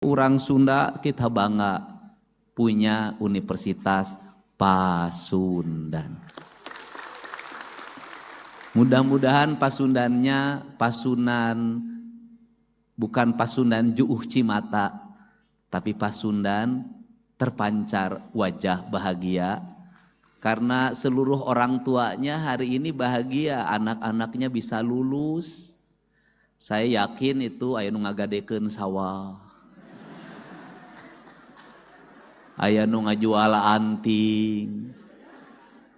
Orang Sunda kita bangga punya Universitas Pasundan. Mudah-mudahan Pasundannya Pasundan, bukan Pasundan Juuh Cimata, tapi Pasundan terpancar wajah bahagia. Karena seluruh orang tuanya hari ini bahagia, anak-anaknya bisa lulus. Saya yakin itu aya nu ngagadekeun sawah, aya nu ngajual anting.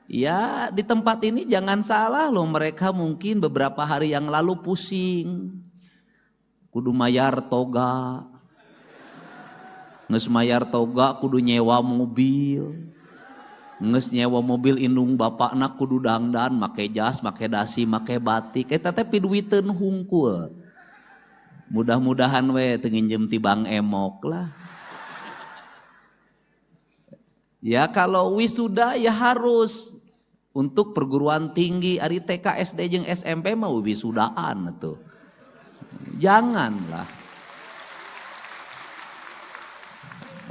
Ya, di tempat ini jangan salah loh, mereka mungkin beberapa hari yang lalu pusing. Kudu mayar toga. Nges mayar toga kudu nyewa mobil. Nges nyewa mobil indung bapakna kudu dangdan, make jas, make dasi, make batik. Eta teh piduiteun hungkul. Mudah-mudahan we teu nginjem ti Bang Emok lah. Ya kalau wisuda ya harus untuk perguruan tinggi, ari TK, SD jeung SMP mah wisudaan tuh. Janganlah.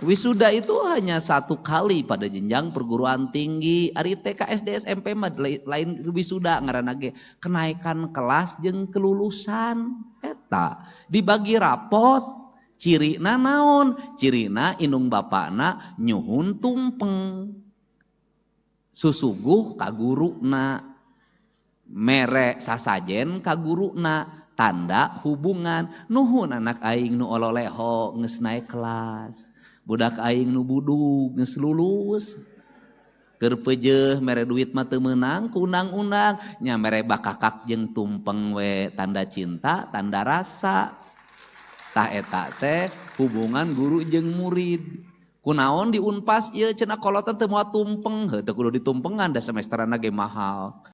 Wisuda itu hanya satu kali pada jenjang perguruan tinggi. Ari TK, SD, SMP mah lain wisuda ngaranna ge kenaikan kelas jeung kelulusan. Eta dibagi rapot. Cirina naon? Cirina indung bapakna nyuhun tumpeng. Susuguh ka guruna. Mere sasajen ka guruna. Tanda hubungan. Nuhun anak aing nu ololeho geus naek kelas. Budak aing nu budug geus lulus. Keur peujeuh mere duit mah teu meunang ku undang-undang, nya mere bakakak jeung tumpeng we tanda cinta, tanda rasa. Tah eta teh hubungan guru jeung murid. Kunaon di Unpas ieu cenah kolotan teu moal tumpeng, heuh teu kudu ditumpengan da semesteranna ge mahal.